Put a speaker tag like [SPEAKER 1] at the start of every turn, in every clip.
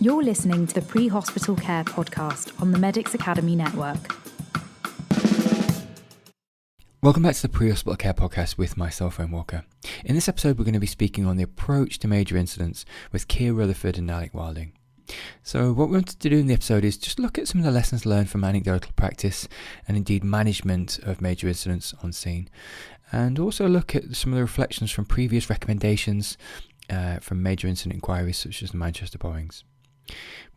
[SPEAKER 1] You're listening to the Pre-Hospital Care podcast on the Medics Academy network.
[SPEAKER 2] Welcome back to the Pre-Hospital Care podcast with myself, Owen Walker. In this episode, we're going to be speaking on the approach to major incidents with Keir, Rutherford and Alec Wilding. So what we wanted to do in the episode is just look at some of the lessons learned from anecdotal practice and indeed management of major incidents on scene, and also look at some of the reflections from previous recommendations from major incident inquiries such as the Manchester bombings.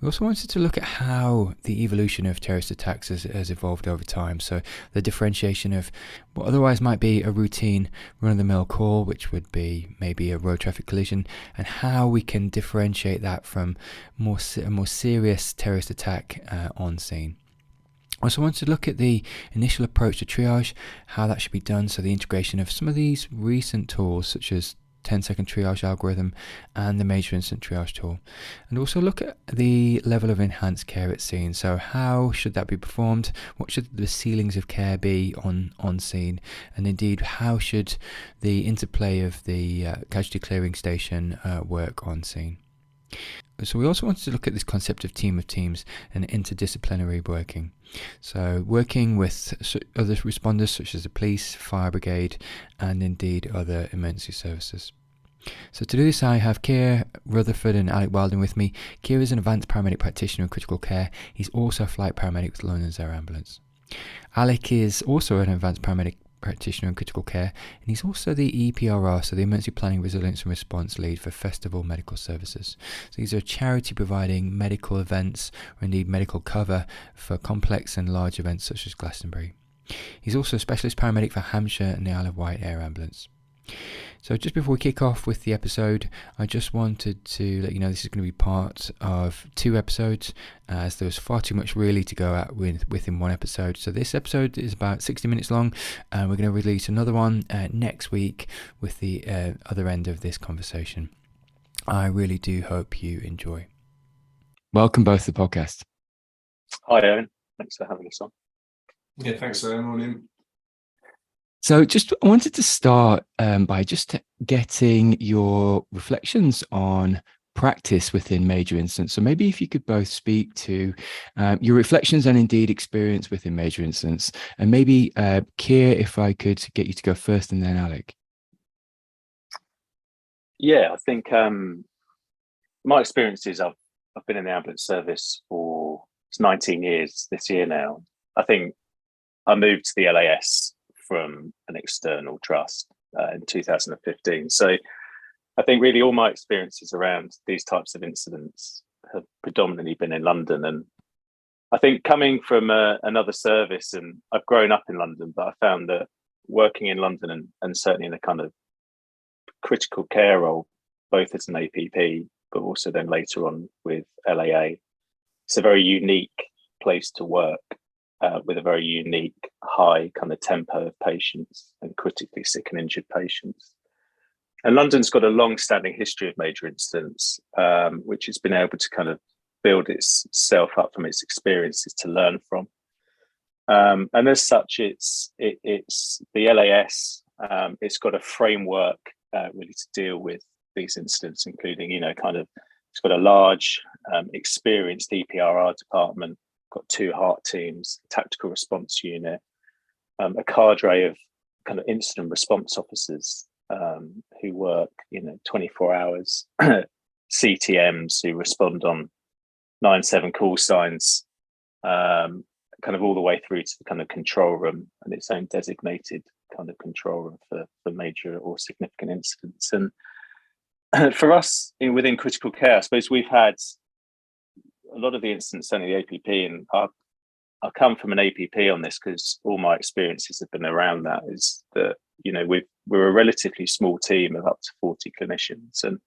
[SPEAKER 2] We also wanted to look at how the evolution of terrorist attacks has evolved over time. So the differentiation of what otherwise might be a routine run-of-the-mill call, which would be maybe a road traffic collision, and how we can differentiate that from a more serious terrorist attack on scene. I also wanted to look at the initial approach to triage, how that should be done, so the integration of some of these recent tools such as 10 Second Triage algorithm and the Major Incident Triage Tool, and also look at the level of enhanced care at scene. So how should that be performed? What should the ceilings of care be on scene? And indeed, how should the interplay of the casualty clearing station work on scene? So we also wanted to look at this concept of team of teams and interdisciplinary working. So working with other responders such as the police, fire brigade, and indeed other emergency services. So to do this, I have Keir, Rutherford and Alec Wilding with me. Keir is an advanced paramedic practitioner in critical care. He's also a flight paramedic with London's Air Ambulance. Alec is also an advanced paramedic practitioner in critical care, and he's also the EPRR, so the Emergency Planning, Resilience and Response Lead for Festival Medical Services. So these are a charity providing medical events or indeed medical cover for complex and large events such as Glastonbury. He's also a specialist paramedic for Hampshire and the Isle of Wight Air Ambulance. So just before we kick off with the episode, I just wanted to let you know this is going to be part of 2 episodes, as there was far too much really to go at within one episode. So this episode is about 60 minutes long, and we're going to release another one next week with the other end of this conversation. I really do hope you enjoy. Welcome both to the podcast.
[SPEAKER 3] Hi, Owen. Thanks for having us on.
[SPEAKER 4] Yeah, thanks, Owen. Morning.
[SPEAKER 2] So I wanted to start by just getting your reflections on practice within major incidents. So maybe if you could both speak to your reflections and indeed experience within major incidents. And maybe Keir, if I could get you to go first and then Alec.
[SPEAKER 3] Yeah, I think my experience is I've been in the ambulance service for 19 years this year now. I think I moved to the LAS from an external trust in 2015. So I think really all my experiences around these types of incidents have predominantly been in London. And I think coming from another service, and I've grown up in London, but I found that working in London and certainly in a kind of critical care role, both as an APP, but also then later on with LAA, it's a very unique place to work. With a very unique high kind of tempo of patients and critically sick and injured patients. And London's got a long-standing history of major incidents, which it's been able to kind of build itself up from its experiences to learn from. And as such, it's the LAS, it's got a framework really to deal with these incidents, including, it's got a large experienced EPRR department, got 2 heart teams, tactical response unit, a cadre of kind of incident response officers who work, 24 hours, CTMs who respond on 9/7 call signs, kind of all the way through to the kind of control room and its own designated kind of control room for major or significant incidents. And for us within critical care, I suppose we've had a lot of the incidents, certainly the APP, and I'll come from an APP on this because all my experiences have been around that, is that, we're a relatively small team of up to 40 clinicians. And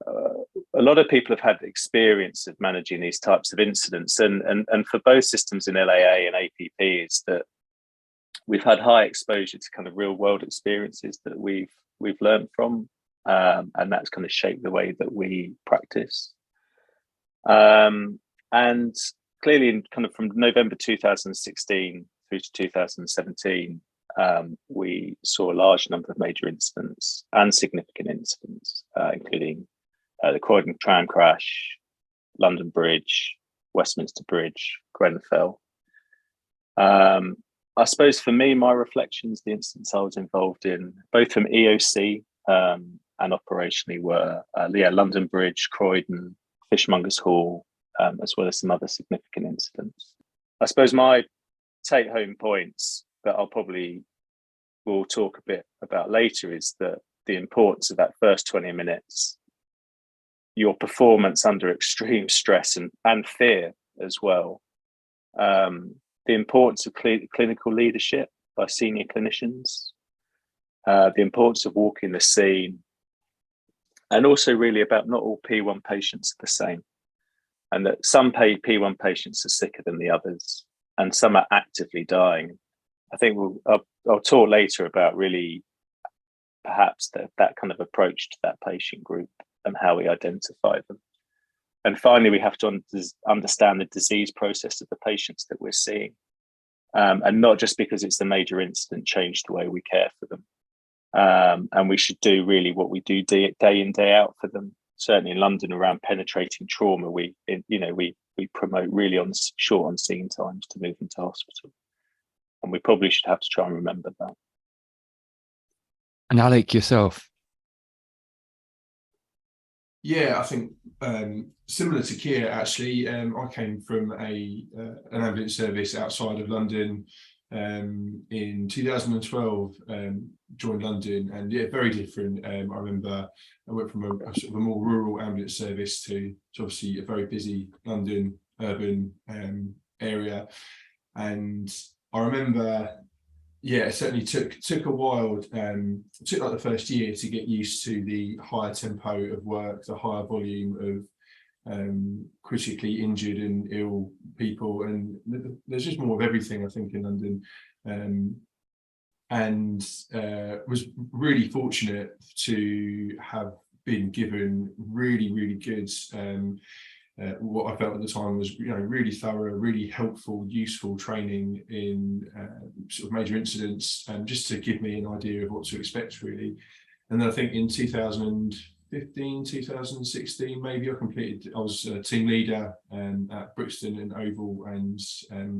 [SPEAKER 3] a lot of people have had experience of managing these types of incidents. And for both systems in LAA and APP is that we've had high exposure to kind of real world experiences that we've learned from. And that's kind of shaped the way that we practice. And clearly in kind of from November 2016 through to 2017, we saw a large number of major incidents and significant incidents, including the Croydon tram crash, London Bridge, Westminster Bridge, Grenfell. I suppose for me, my reflections, the incidents I was involved in, both from EOC and operationally, were London Bridge, Croydon, Fishmongers Hall, as well as some other significant incidents. I suppose my take-home points that we'll talk a bit about later is that the importance of that first 20 minutes, your performance under extreme stress and fear as well. The importance of clinical leadership by senior clinicians, the importance of walking the scene, and also really about not all P1 patients are the same, and that some P1 patients are sicker than the others, and some are actively dying. I think I'll talk later about really perhaps that kind of approach to that patient group and how we identify them. And finally, we have to understand the disease process of the patients that we're seeing. And not just because it's the major incident change the way we care for them. And we should do really what we do day in, day out for them. Certainly in London, around penetrating trauma, we promote really short on scene times to move into hospital. And we probably should have to try and remember that.
[SPEAKER 2] And Alec, yourself?
[SPEAKER 4] Yeah, I think similar to Keir, actually, I came from an ambulance service outside of London in 2012, joined London, and yeah, very different. I remember I went from a sort of a more rural ambulance service to obviously a very busy London urban area, and I remember, yeah, it certainly took a while. It took like the first year to get used to the higher tempo of work, the higher volume of critically injured and ill people, and there's just more of everything, I think, in London. And was really fortunate to have been given really good what I felt at the time was, really thorough, really helpful, useful training in sort of major incidents, and just to give me an idea of what to expect, really. And then I think in 2015, 2016, maybe I was a team leader at Brixton and Oval, and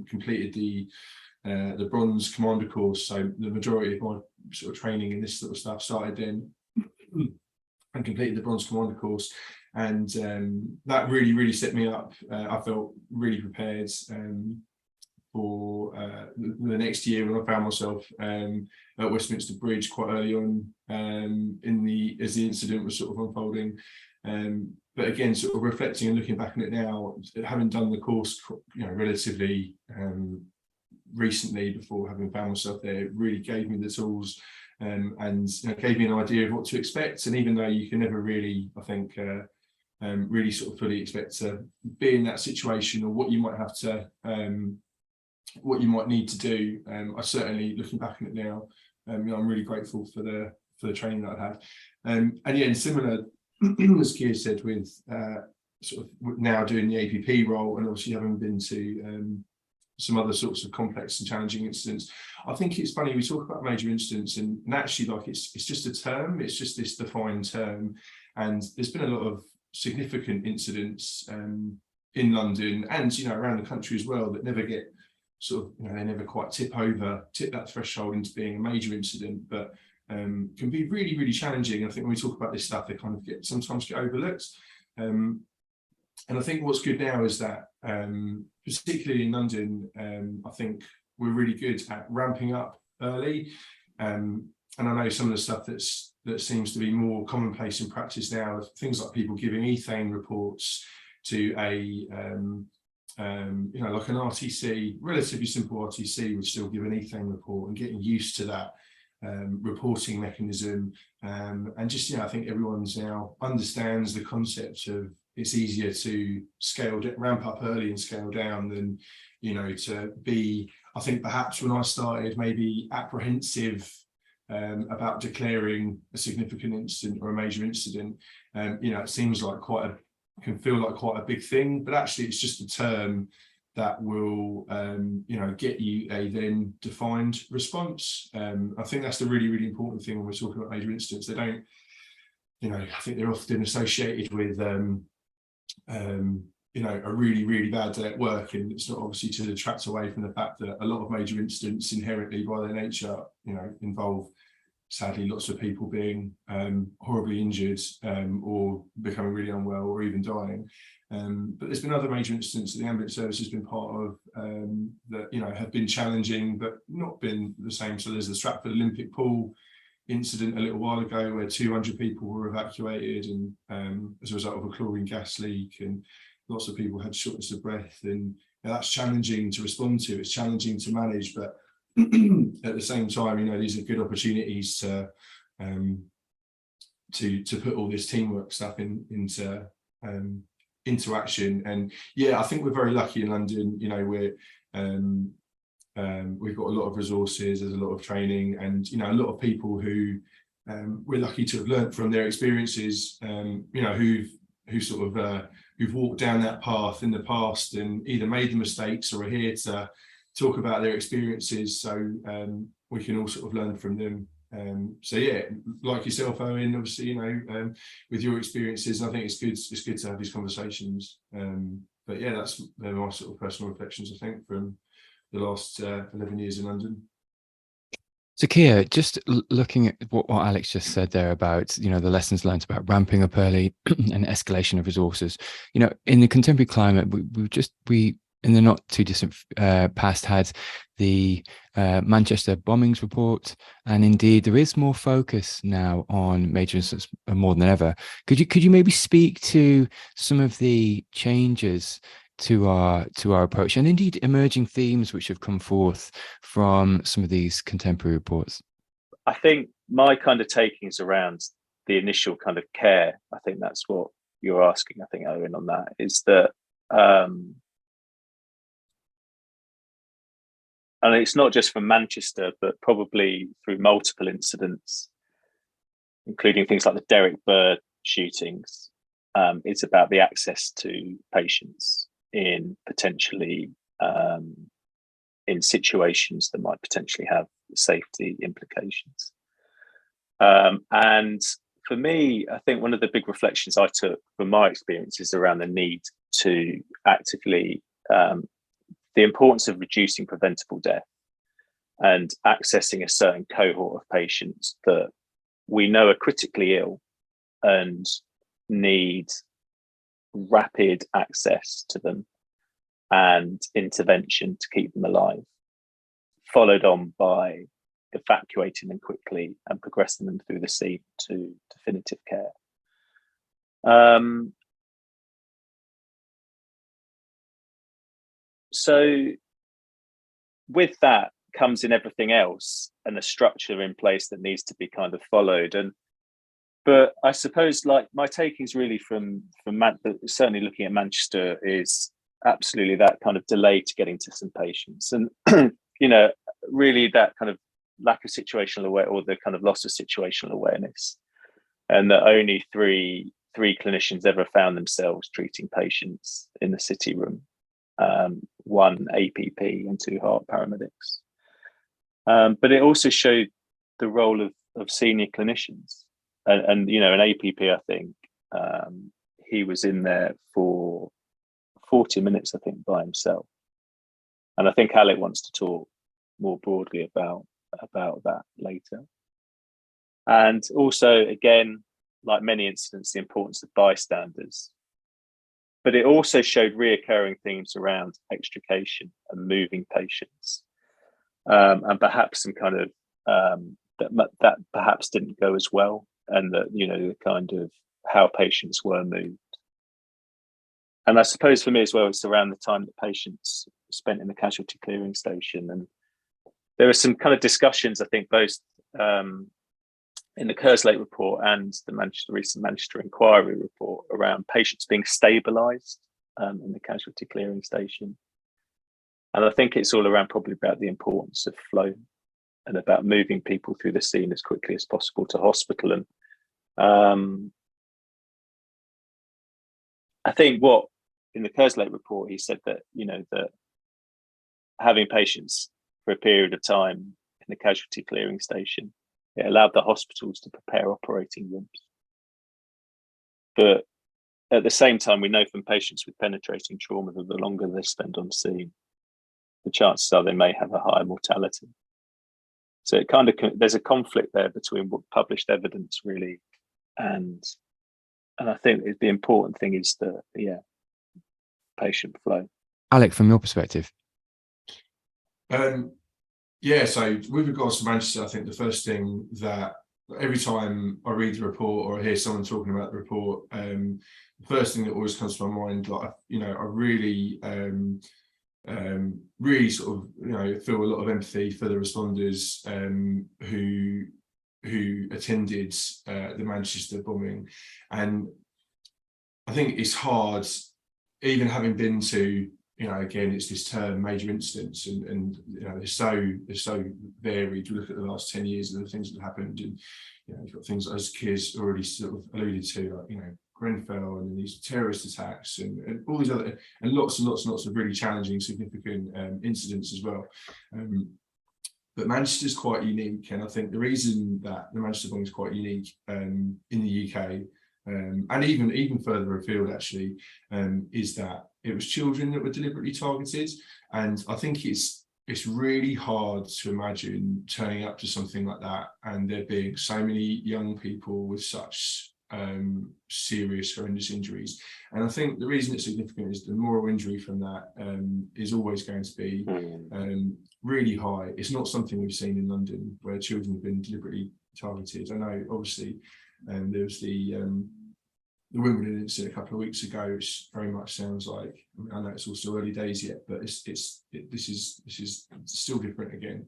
[SPEAKER 4] completed the bronze commander course. So the majority of my sort of training in this sort of stuff started then, and completed the bronze commander course. And that really set me up. I felt really prepared for the next year, when I found myself at Westminster Bridge quite early on as the incident was sort of unfolding. But again, sort of reflecting and looking back on it now, having done the course, relatively recently before having found myself there, it really gave me the tools and gave me an idea of what to expect. And even though you can never really, I think, really sort of fully expect to be in that situation, or what you might have to, what you might need to do, I certainly, looking back on it now, I'm really grateful for the training that I had. And yeah, and similar, as Keir said, with sort of now doing the APP role, and obviously having been to some other sorts of complex and challenging incidents, I think it's funny, we talk about major incidents, and actually, like, it's just a term, it's just this defined term, and there's been a lot of significant incidents in London and around the country as well, that never get sort of, they never quite tip that threshold into being a major incident, but can be really challenging. I think when we talk about this stuff, they kind of sometimes get overlooked. And I think what's good now is that, particularly in London, I think we're really good at ramping up early. And I know some of the stuff that seems to be more commonplace in practice now, things like people giving ethane reports to a like an RTC, relatively simple RTC would still give an ethane report, and getting used to that reporting mechanism. And just, I think everyone's now understands the concept of, it's easier to ramp up early and scale down than, to be, I think perhaps when I started, maybe apprehensive about declaring a significant incident or a major incident. It seems like can feel like quite a big thing, but actually it's just a term that will, get you a then defined response. I think that's the really important thing when we're talking about major incidents. They don't, I think they're often associated with a really, really bad day at work, and it's not obviously to detract away from the fact that a lot of major incidents inherently by their nature, involve sadly lots of people being horribly injured or becoming really unwell or even dying. But there's been other major incidents that the ambulance service has been part of that have been challenging but not been the same. So there's the Stratford Olympic pool incident a little while ago where 200 people were evacuated and as a result of a chlorine gas leak, and lots of people had shortness of breath, and that's challenging to respond to, it's challenging to manage, but at the same time, these are good opportunities to put all this teamwork stuff into action. And yeah, I think we're very lucky in London. We've got a lot of resources, there's a lot of training, and a lot of people who we're lucky to have learnt from their experiences. Who've walked down that path in the past and either made the mistakes or are here to talk about their experiences, so we can all sort of learn from them. So yeah, like yourself, Owen, obviously, with your experiences, I think it's good to have these conversations. But yeah, they're my sort of personal reflections, I think, from the last 11 years in London.
[SPEAKER 2] So Keir, just looking at what Alex just said there about, the lessons learned about ramping up early and escalation of resources, in the contemporary climate, we in the not too distant past had the Manchester bombings report, and indeed there is more focus now on major incidents more than ever. Could you maybe speak to some of the changes to our approach, and indeed emerging themes which have come forth from some of these contemporary reports?
[SPEAKER 3] I think my kind of takings around the initial kind of care, I think that's what you're asking, I think, Owen, on that, is that and it's not just from Manchester, but probably through multiple incidents, including things like the Derek Bird shootings. It's about the access to patients in potentially in situations that might potentially have safety implications. And for me, I think one of the big reflections I took from my experiences around the need to actively the importance of reducing preventable death and accessing a certain cohort of patients that we know are critically ill and need rapid access to them and intervention to keep them alive, followed on by evacuating them quickly and progressing them through the scene to definitive care. So with that comes in everything else and a structure in place that needs to be kind of followed. But I suppose, like, my takings really from certainly looking at Manchester is absolutely that kind of delay to getting to some patients, and really that kind of lack of situational awareness, or the kind of loss of situational awareness, and that only three clinicians ever found themselves treating patients in the city room, one APP and two heart paramedics. But it also showed the role of senior clinicians, and an APP, I think he was in there for 40 minutes, I think, by himself. And I think Alec wants to talk more broadly about that later. And also, again, like many incidents, the importance of bystanders. But it also showed reoccurring themes around extrication and moving patients, and perhaps some kind of that perhaps didn't go as well, and that the kind of how patients were moved. And I suppose for me as well, it's around the time that patients spent in the casualty clearing station, and there were some kind of discussions, I think, both in the Kerslake report and the recent Manchester inquiry report around patients being stabilised in the casualty clearing station. And I think it's all around probably about the importance of flow and about moving people through the scene as quickly as possible to hospital. And I think what in the Kerslake report, he said that, that having patients for a period of time in the casualty clearing station, it allowed the hospitals to prepare operating rooms. But at the same time, we know from patients with penetrating trauma that the longer they spend on scene, the chances are they may have a higher mortality. So it kind of, there's a conflict there between what published evidence really, and I think the important thing is the patient flow.
[SPEAKER 2] Alec, from your perspective.
[SPEAKER 4] So with regards to Manchester, I think the first thing that every time I read the report or I hear someone talking about the report, the first thing that always comes to my mind, like, I really sort of, feel a lot of empathy for the responders who attended the Manchester bombing. And I think it's hard, even having been to, again, it's this term, major incidents, and they're so varied. You look at the last 10 years and the things that have happened, and you've got things as Keir's already sort of alluded to, like Grenfell and these terrorist attacks and all these other, and lots and lots of really challenging, significant incidents as well. But Manchester is quite unique, and I think the reason that the Manchester bombing is quite unique in the UK, and even further afield actually, is that it was children that were deliberately targeted. And I think it's really hard to imagine turning up to something like that and there being so many young people with such serious, horrendous injuries. And I think the reason it's significant is the moral injury from that is always going to be really high. It's not something we've seen in London where children have been deliberately targeted. I know, obviously, there was the Wimbledon incident a couple of weeks ago, which very much sounds like, I know it's all still early days yet, but this is still different again.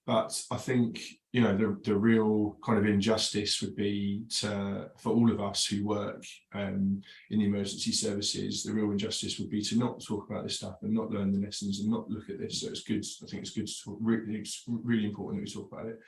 [SPEAKER 4] But I think the real kind of injustice would be for all of us who work in the emergency services. The real injustice would be to not talk about this stuff and not learn the lessons and not look at this. So it's good. I think it's good to talk. It's really important that we talk about it.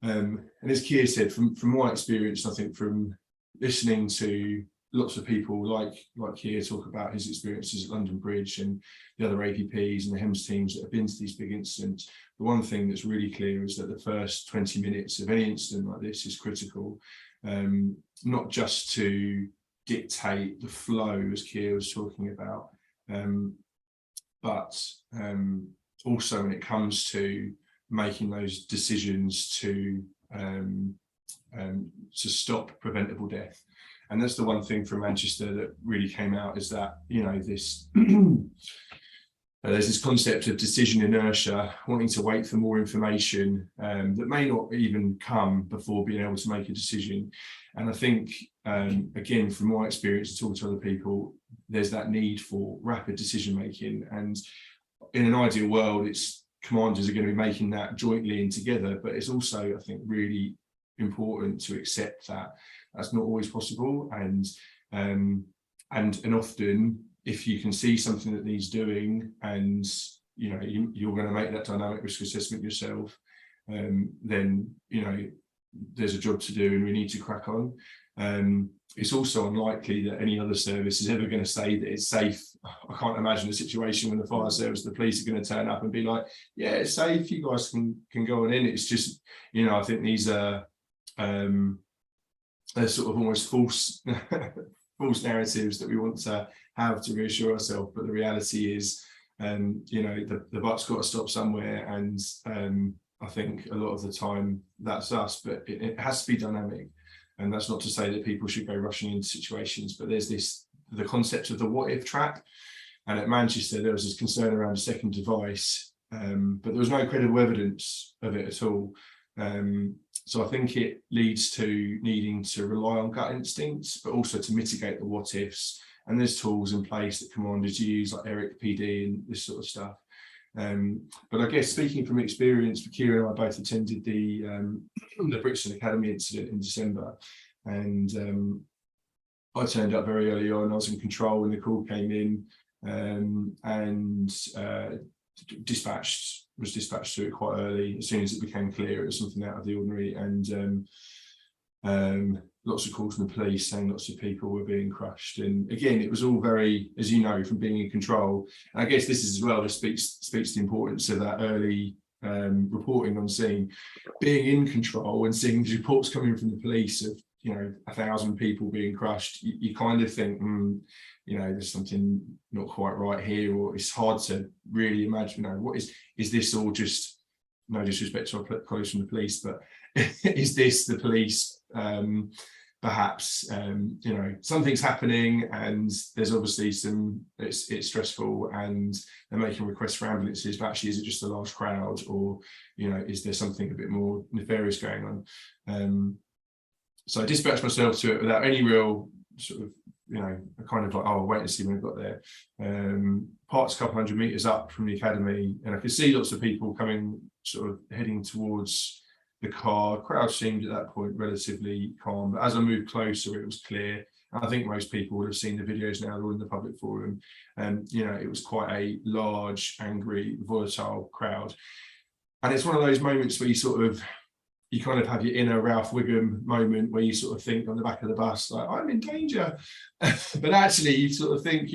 [SPEAKER 4] And as Keir said, from my experience, I think from listening to lots of people like Keir talk about his experiences at London Bridge and the other APPs and the HEMS teams that have been to these big incidents, the one thing that's really clear is that the first 20 minutes of any incident like this is critical, not just to dictate the flow, as Keir was talking about, but also when it comes to making those decisions to stop preventable death. And that's the one thing from Manchester that really came out, is that this there's this concept of decision inertia, wanting to wait for more information that may not even come before being able to make a decision. And I think again, from my experience talking to other people, there's that need for rapid decision making, and in an ideal world, it's commanders are going to be making that jointly and together, but it's also, I think, really important to accept that that's not always possible, and often if you can see something that needs doing and you're going to make that dynamic risk assessment yourself, then there's a job to do and we need to crack on. It's also unlikely that any other service is ever going to say that it's safe. I can't imagine a situation when the fire service, the police are going to turn up and be like, yeah, it's safe, you guys can go on in. It's just, I think these are they're sort of almost false narratives that we want to have to reassure ourselves. But the reality is, the buck's got to stop somewhere. And I think a lot of the time that's us, but it has to be dynamic. And that's not to say that people should go rushing into situations, but there's the concept of the what if trap. And at Manchester, there was this concern around a second device, but there was no credible evidence of it at all. So I think it leads to needing to rely on gut instincts, but also to mitigate the what ifs. And there's tools in place that commanders use, like Eric PD and this sort of stuff. But I guess speaking from experience, Keir and I both attended the Brixton Academy incident in December, and I turned up very early on. I was in control when the call came in, and was dispatched to it quite early. As soon as it became clear it was something out of the ordinary, and lots of calls from the police saying lots of people were being crushed. And again, it was all very, as you know, from being in control. And I guess this is as well just speaks to the importance of that early reporting on scene, being in control and seeing these reports coming from the police of 1,000 people being crushed, you kind of think, there's something not quite right here, or it's hard to really imagine, what is this all just, no disrespect to our colleagues from the police, but is this the police? Perhaps something's happening, and there's obviously it's stressful, and they're making requests for ambulances, but actually is it just a large crowd, or is there something a bit more nefarious going on? So I dispatched myself to it without any real sort of kind of like, oh, I'll wait and see when I got there. Parked a couple hundred meters up from the academy, and I could see lots of people coming, sort of heading towards the car. Crowd seemed at that point relatively calm, but as I moved closer, it was clear. And I think most people would have seen the videos now, they're all in the public forum. And it was quite a large, angry, volatile crowd. And it's one of those moments where you kind of have your inner Ralph Wiggum moment, where you sort of think on the back of the bus, like, I'm in danger. But actually you sort of think,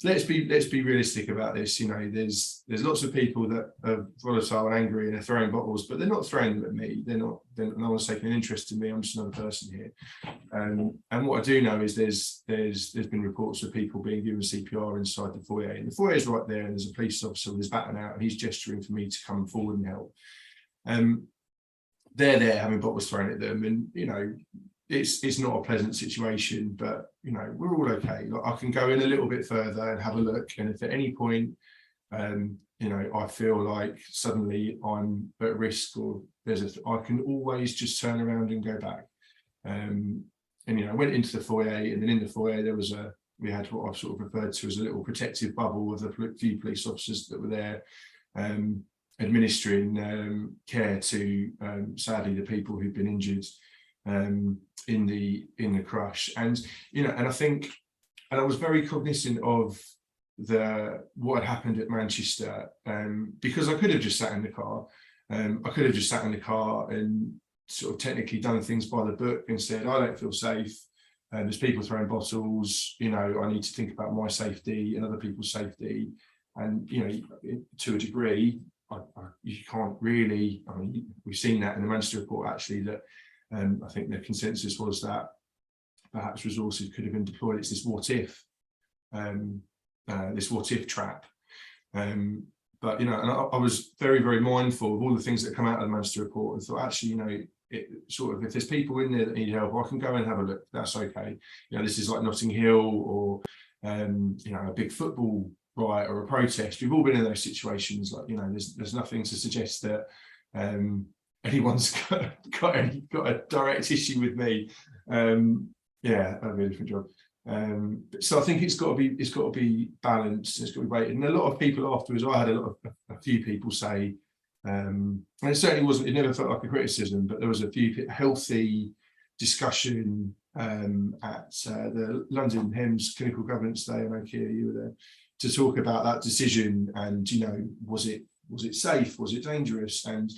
[SPEAKER 4] let's be realistic about this. There's lots of people that are volatile and angry and they're throwing bottles, but they're not throwing them at me. No one's taking an interest in me. I'm just another person here. And what I do know is there's been reports of people being given CPR inside the foyer, and the foyer is right there, and there's a police officer with his baton out, and he's gesturing for me to come forward and help. They're there having bottles thrown at them, and it's not a pleasant situation, but we're all okay. Like, I can go in a little bit further and have a look, and if at any point I feel like suddenly I'm at risk, or I can always just turn around and go back. And I went into the foyer, and then in the foyer we had what I've sort of referred to as a little protective bubble of the few police officers that were there, administering care to sadly the people who'd been injured in the crush. And and I think, and I was very cognizant of what had happened at Manchester, because I could have just sat in the car. I could have just sat in the car and sort of technically done things by the book and said, I don't feel safe, there's people throwing bottles, I need to think about my safety and other people's safety. And to a degree, you can't really, we've seen that in the Manchester report actually, that I think the consensus was that perhaps resources could have been deployed. It's this what if trap. But and I was very, very mindful of all the things that come out of the Manchester report, and thought, actually, if there's people in there that need help, I can go and have a look. That's okay. This is like Notting Hill, or a big football riot or a protest. We've all been in those situations. Like, there's nothing to suggest that anyone's got a direct issue with me. That'd be a different job. So I think it's got to be balanced. It's got to be weighted. And a lot of people afterwards, I had a few people say, and it certainly wasn't. It never felt like a criticism, but there was a few healthy discussion at the London HEMS Clinical Governance Day. I know, Keir, you were there, to talk about that decision, and was it safe, was it dangerous? And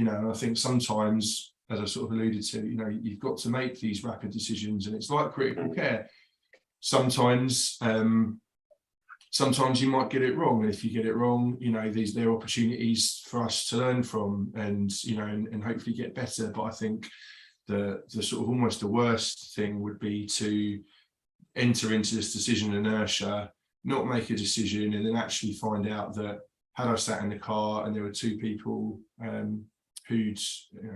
[SPEAKER 4] I think sometimes, as I sort of alluded to, you've got to make these rapid decisions, and it's like critical care. Sometimes you might get it wrong, and if you get it wrong, there are opportunities for us to learn from, and and hopefully get better. But I think the sort of almost the worst thing would be to enter into this decision inertia, not make a decision, and then actually find out that had I sat in the car and there were two people who'd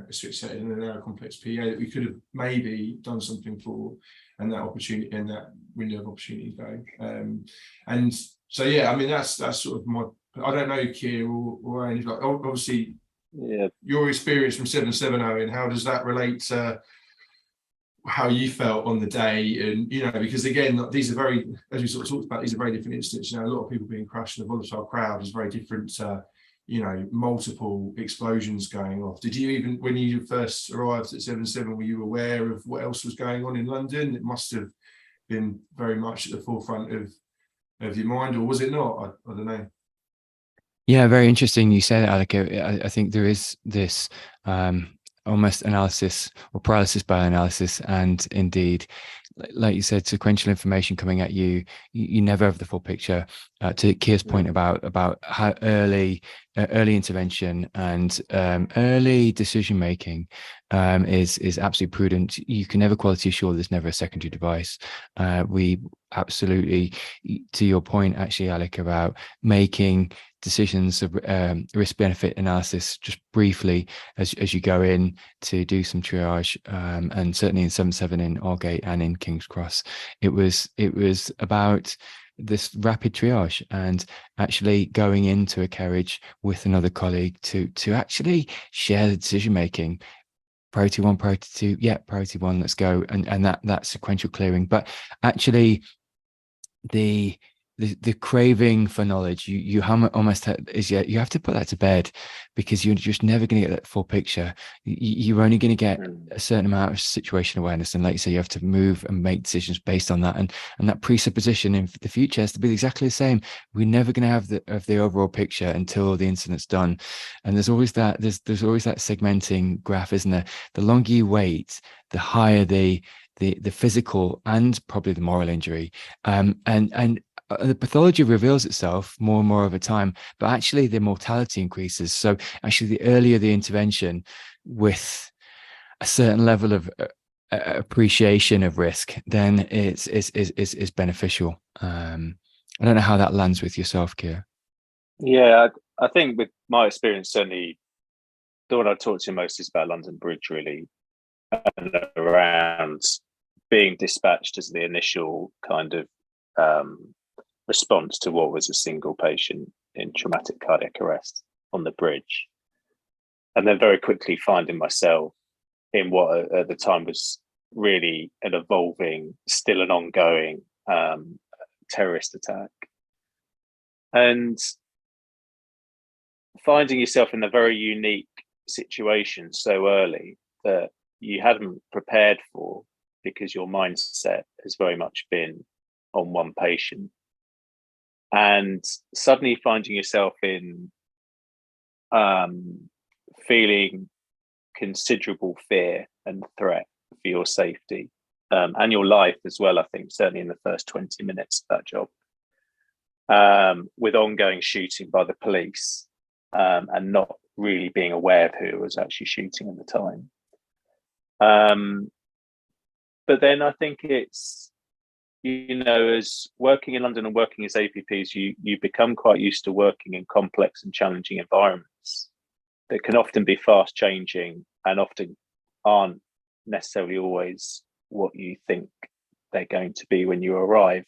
[SPEAKER 4] asphyxiated in an air complex PA that we could have maybe done something for, and that opportunity and that window of opportunity going. And so that's sort of my. I don't know, Keir or any, like, obviously, your experience from 770, and how does that relate to how you felt on the day? And because again, these are very, as we sort of talked about, these are very different incidents. A lot of people being crushed in a volatile crowd is very different to multiple explosions going off. Did you even, when you first arrived at 77, were you aware of what else was going on in London? It must have been very much at the forefront of your mind, or was it not? I don't know.
[SPEAKER 2] Yeah, very interesting you say that, Alec. I think there is this almost analysis or paralysis by analysis, and indeed like you said, sequential information coming at you. You never have the full picture. To Keir's point about how early intervention and early decision making is absolutely prudent. You can never quality assure there's never a secondary device. We absolutely, to your point, actually, Alec, about making decisions of risk benefit analysis just briefly as you go in to do some triage, and certainly in 7-7 in Aldgate and in King's Cross, it was about this rapid triage and actually going into a carriage with another colleague to actually share the decision making. Priority 1, priority 2, yeah, priority 1, let's go, and that sequential clearing. But actually the craving for knowledge, you almost is, yeah, you have to put that to bed, because you're just never going to get that full picture. You're only going to get a certain amount of situation awareness, and like you say, you have to move and make decisions based on that, and that presupposition in the future has to be exactly the same. We're never going to have the overall picture until the incident's done, and there's always that segmenting graph, isn't there? The longer you wait, the higher the physical and probably the moral injury, and the pathology reveals itself more and more over time, but actually the mortality increases. So actually, the earlier the intervention with a certain level of appreciation of risk, then it's beneficial. I don't know how that lands with yourself, Keir.
[SPEAKER 3] Yeah, I think with my experience, certainly the one I talk to most is about London Bridge, really, and around being dispatched as the initial kind of response to what was a single patient in traumatic cardiac arrest on the bridge, and then very quickly finding myself in what at the time was really an evolving, still an ongoing terrorist attack, and finding yourself in a very unique situation so early that you hadn't prepared for, because your mindset has very much been on one patient, and suddenly finding yourself in feeling considerable fear and threat for your safety and your life as well. I think certainly in the first 20 minutes of that job, with ongoing shooting by the police, and not really being aware of who was actually shooting at the time. But then I think it's, as working in London and working as APPs, you become quite used to working in complex and challenging environments that can often be fast changing and often aren't necessarily always what you think they're going to be when you arrive.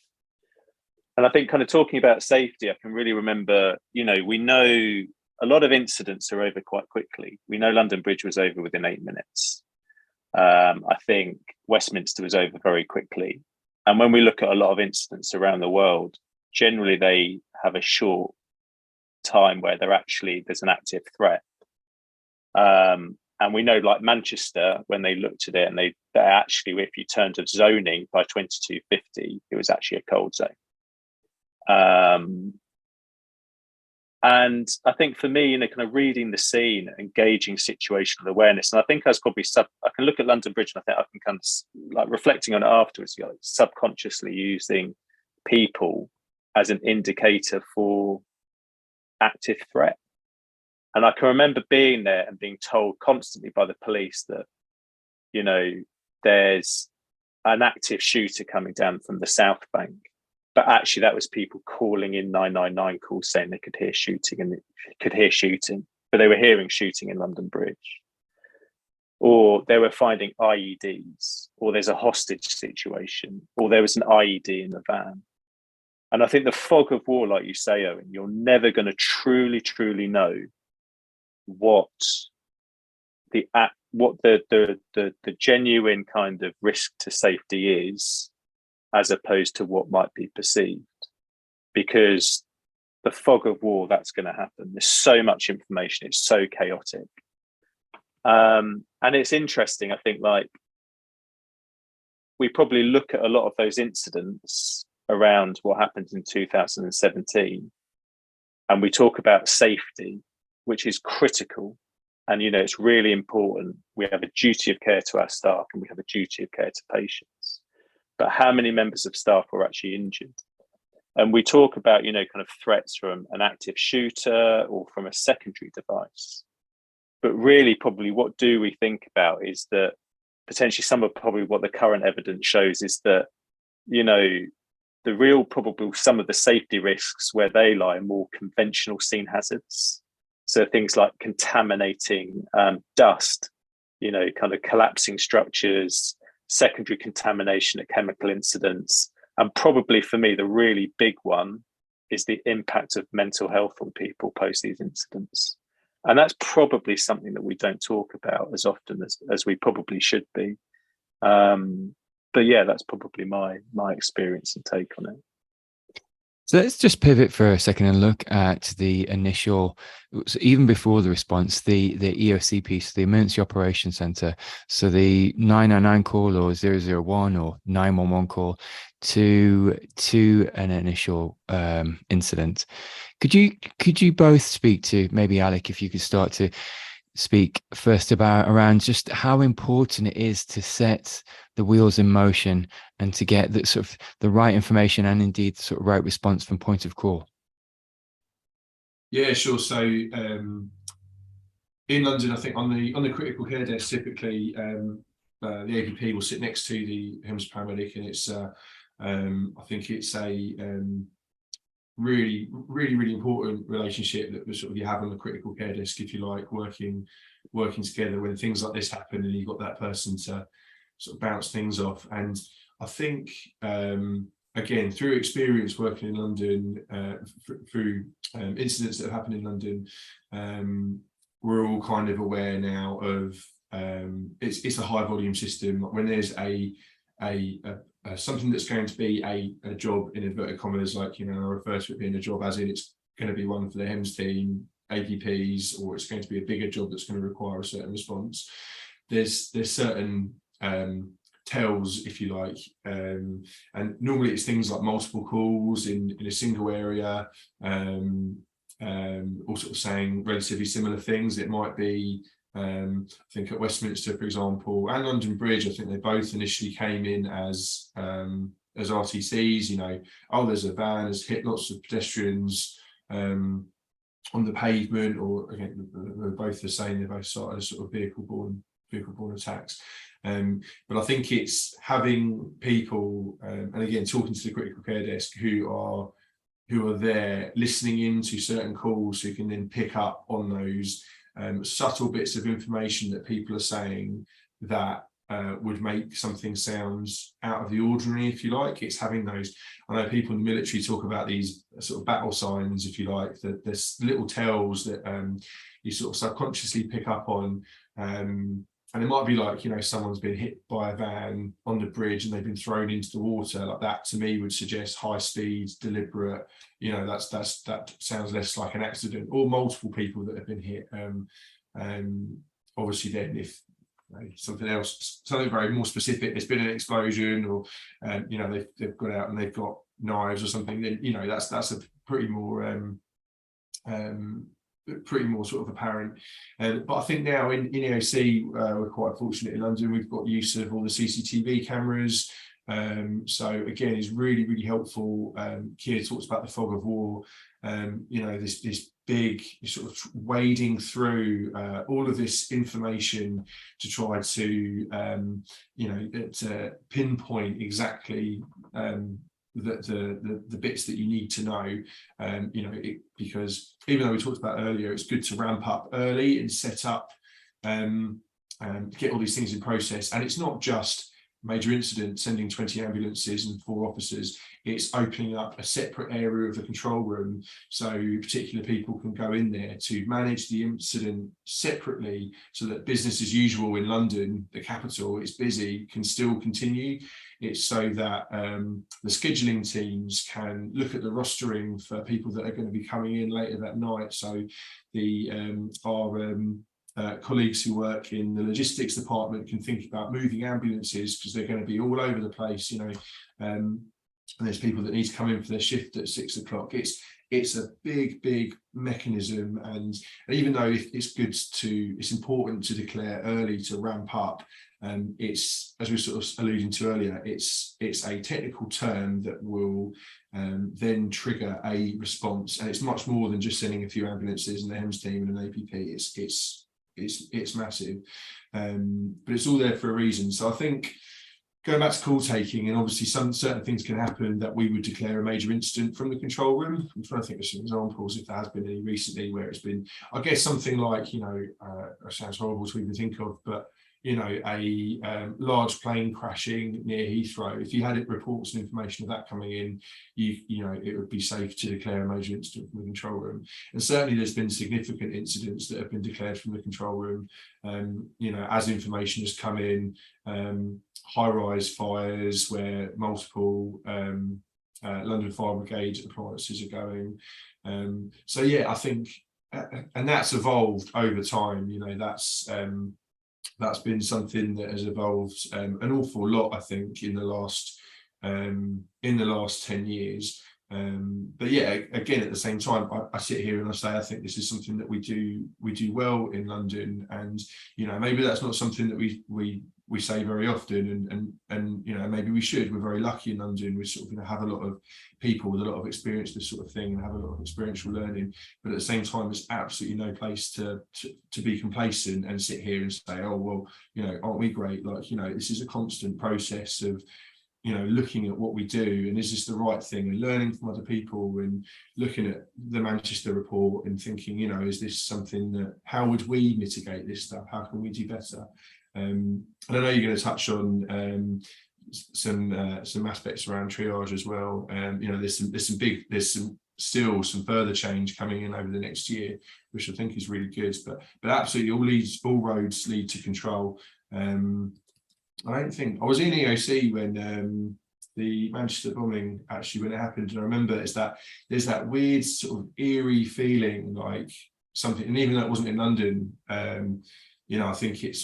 [SPEAKER 3] And I think kind of talking about safety, I can really remember, we know a lot of incidents are over quite quickly. We know London Bridge was over within 8 minutes. I think Westminster was over very quickly. And when we look at a lot of incidents around the world, generally they have a short time where there's an active threat. And we know, like Manchester, when they looked at it, and they actually, if you turned to zoning by 2250, it was actually a cold zone. And I think for me, kind of reading the scene, engaging situational awareness, and I think I was probably I can look at London Bridge and I think I can kind of, like, reflecting on it afterwards, subconsciously using people as an indicator for active threat. And I can remember being there and being told constantly by the police that, there's an active shooter coming down from the South Bank. But actually, that was people calling in 999 calls saying they could hear shooting, but they were hearing shooting in London Bridge. Or they were finding IEDs, or there's a hostage situation, or there was an IED in the van. And I think the fog of war, like you say, Owen, you're never going to truly, truly know what the genuine kind of risk to safety is, as opposed to what might be perceived, because the fog of war, that's going to happen. There's so much information, it's so chaotic. And it's interesting, I think, like, we probably look at a lot of those incidents around what happened in 2017, and we talk about safety, which is critical. And, it's really important. We have a duty of care to our staff, and we have a duty of care to patients. but how many members of staff were actually injured? And we talk about, kind of threats from an active shooter or from a secondary device. But really, probably what do we think about is that potentially some of probably what the current evidence shows is that, the real probable some of the safety risks where they lie are more conventional scene hazards. So things like contaminating dust, kind of collapsing structures, secondary contamination at chemical incidents. And probably for me, the really big one is the impact of mental health on people post these incidents. And that's probably something that we don't talk about as often as we probably should be. But yeah, that's probably my experience and take on it.
[SPEAKER 2] So let's just pivot for a second and look at the initial, so even before the response, the EOC piece, the Emergency Operations Center. So the 999 call or 001 or 911 call to an initial incident. Could you both speak to, maybe Alec, if you could start to speak first around just how important it is to set the wheels in motion and to get the sort of the right information and indeed the sort of right response from point of call?
[SPEAKER 4] Yeah, sure. So in London, I think on the critical care desk, typically the APP will sit next to the HEMS paramedic, and it's I think it's a really important relationship that sort of you have on the critical care desk, if you like, working together when things like this happen, and you've got that person to sort of bounce things off. And I think again, through experience working in London, through incidents that have happened in London, we're all kind of aware now of it's a high volume system. When there's a something that's going to be a job in inverted commas, like, I refer to it being a job as in it's going to be one for the HEMS team, APPs, or it's going to be a bigger job that's going to require a certain response. There's certain tells, if you like, and normally it's things like multiple calls in a single area, all sort of saying relatively similar things. It might be I think at Westminster, for example, and London Bridge, I think they both initially came in as RTCs, there's a van, has hit lots of pedestrians on the pavement, or again, they're both the same, they both started as sort of vehicle-borne attacks. But I think it's having people, and again, talking to the critical care desk who are there listening into certain calls, who can then pick up on those subtle bits of information that people are saying that would make something sounds out of the ordinary, if you like. It's having those, I know people in the military talk about these sort of battle signs, if you like, that there's little tells that you sort of subconsciously pick up on, and it might be like, someone's been hit by a van on the bridge and they've been thrown into the water. Like that, to me, would suggest high speed, deliberate. That sounds less like an accident, or multiple people that have been hit. Obviously, then if something very more specific, there's been an explosion, or they've got out and they've got knives or something, then that's a pretty more sort of apparent. But I think now in EOC, we're quite fortunate in London. We've got use of all the CCTV cameras. So again, it's really helpful. Keir talks about the fog of war. This big sort of wading through all of this information to try to pinpoint exactly the bits that you need to know, because even though we talked about earlier, it's good to ramp up early and set up, get all these things in process. And it's not just major incident, sending 20 ambulances and 4 officers. It's opening up a separate area of the control room so particular people can go in there to manage the incident separately, so that business as usual in London, the capital, it's busy, can still continue. It's so that the scheduling teams can look at the rostering for people that are going to be coming in later that night. So our colleagues who work in the logistics department can think about moving ambulances, because they're going to be all over the place, and there's people that need to come in for their shift at 6 o'clock. it's a big mechanism, and even though it's important to declare early to ramp up, it's, as we were sort of alluding to earlier, it's a technical term that will then trigger a response, and it's much more than just sending a few ambulances and the HEMS team and an APP. It's massive, but it's all there for a reason. So I think, going back to call taking, and obviously certain things can happen that we would declare a major incident from the control room. I'm trying to think of some examples, if there has been any recently, where it's been, I guess, something like, it sounds horrible to even think of, but a large plane crashing near Heathrow. If you had reports and information of that coming in, it would be safe to declare a major incident from the control room. And certainly there's been significant incidents that have been declared from the control room, as information has come in, high-rise fires where multiple London Fire Brigade appliances are going. So yeah, I think, and that's evolved over time. That's been something that has evolved an awful lot, I think, in the last 10 years. But yeah, again, at the same time, I sit here and I say I think this is something that we do well in London, and maybe that's not something that we say very often, and maybe we should. We're very lucky in London. We sort of have a lot of people with a lot of experience this sort of thing, and have a lot of experiential learning. But at the same time, there's absolutely no place to be complacent and sit here and say, oh well, aren't we great? This is a constant process of looking at what we do, and is this the right thing, and learning from other people, and looking at the Manchester report and thinking, is this something that, how would we mitigate this stuff? How can we do better? And I know you're going to touch on some aspects around triage as well. There's still some further change coming in over the next year, which I think is really good. But absolutely, all roads lead to control. I don't think I was in EOC when the Manchester bombing, actually, when it happened, and I remember there's that weird sort of eerie feeling like something, and even though it wasn't in London, I think it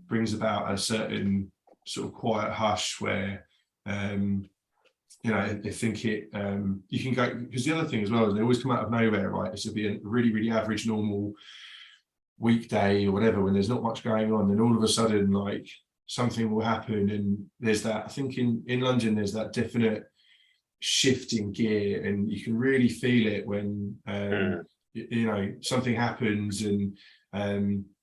[SPEAKER 4] brings about a certain sort of quiet hush where I think you can go, because the other thing as well is they always come out of nowhere, right? This would be a really, really average, normal weekday or whatever, when there's not much going on, and all of a sudden, like, something will happen, and there's that, I think in London there's that definite shift in gear, and you can really feel it when something happens, and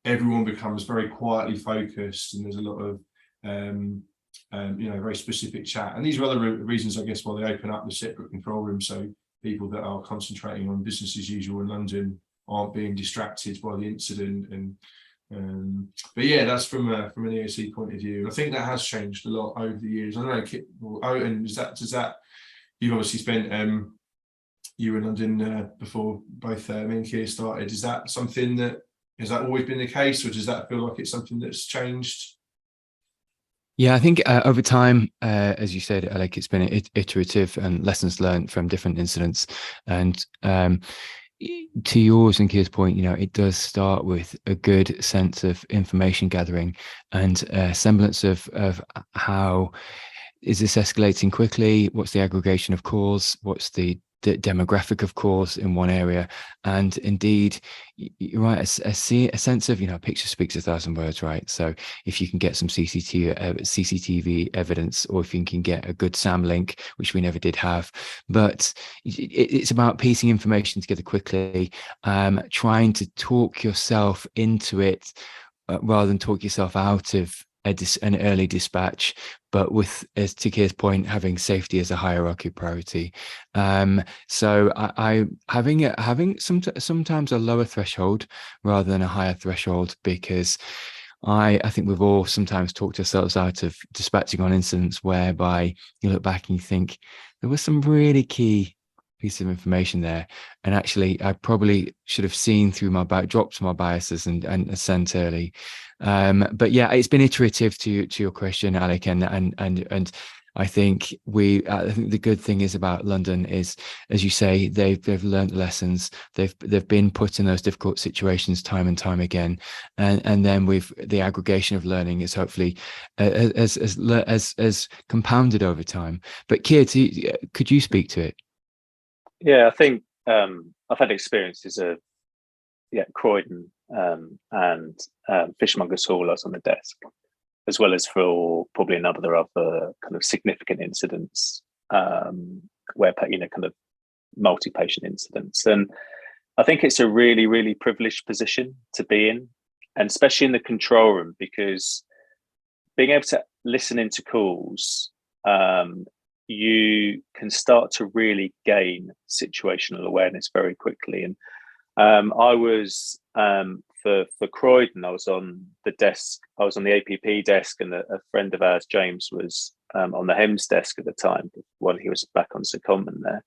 [SPEAKER 4] everyone becomes very quietly focused, and there's a lot of very specific chat. And these are other reasons, I guess, why they open up the separate control room, so people that are concentrating on business as usual in London aren't being distracted by the incident. And but yeah, that's from an EOC point of view. I think that has changed a lot over the years. I don't know. And does that you've obviously spent you were in London before both me and Keir started. Is that something that, has that always been the case, or does that feel like it's something that's changed?
[SPEAKER 2] Yeah, I think over time, as you said, Alec, it's been iterative and lessons learned from different incidents. And to yours and Keir's point, it does start with a good sense of information gathering and a semblance of how is this escalating quickly? What's the aggregation of cause? What's the demographic of cause in one area? And indeed, you're right, a sense of, a picture speaks 1,000 words, right? So if you can get some CCTV evidence, or if you can get a good SAM link, which we never did have, but it's about piecing information together quickly, trying to talk yourself into it rather than talk yourself out of an early dispatch, but with, as to Keir's point, having safety as a hierarchy priority. So I having sometimes a lower threshold rather than a higher threshold, because I think we've all sometimes talked ourselves out of dispatching on incidents whereby you look back and you think there was some really key piece of information there, and actually I probably should have seen through dropped my biases and sent early. But yeah, it's been iterative to your question, Alec, and I think the good thing is about London is, as you say, they've learned lessons. They've been put in those difficult situations time and time again, and then with the aggregation of learning is hopefully as compounded over time. But Keir, could you speak to it?
[SPEAKER 3] Yeah, I think I've had experiences of Croydon and Fishmongers Hall. I was on the desk, as well as for probably another other kind of significant incidents where kind of multi-patient incidents. And I think it's a really, really privileged position to be in, and especially in the control room, because being able to listen into calls, you can start to really gain situational awareness very quickly. And I was for Croydon, I was on the desk, I was on the APP desk, and a friend of ours, James, was on the HEMS desk at the time when he was back on secondment there.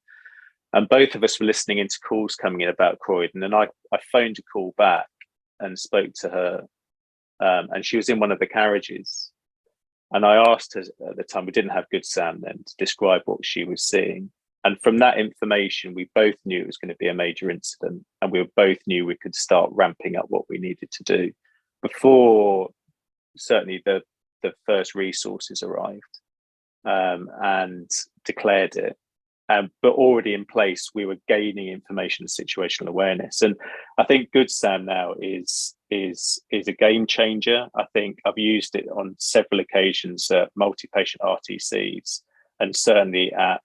[SPEAKER 3] And both of us were listening into calls coming in about Croydon. And I phoned a call back and spoke to her, and she was in one of the carriages. And I asked her at the time, we didn't have good sound then, to describe what she was seeing. And from that information, we both knew it was going to be a major incident, and we both knew we could start ramping up what we needed to do before certainly the first resources arrived and declared it. But already in place, we were gaining information and situational awareness. And I think Good Sam now is a game changer. I think I've used it on several occasions at multi-patient RTCs, and certainly at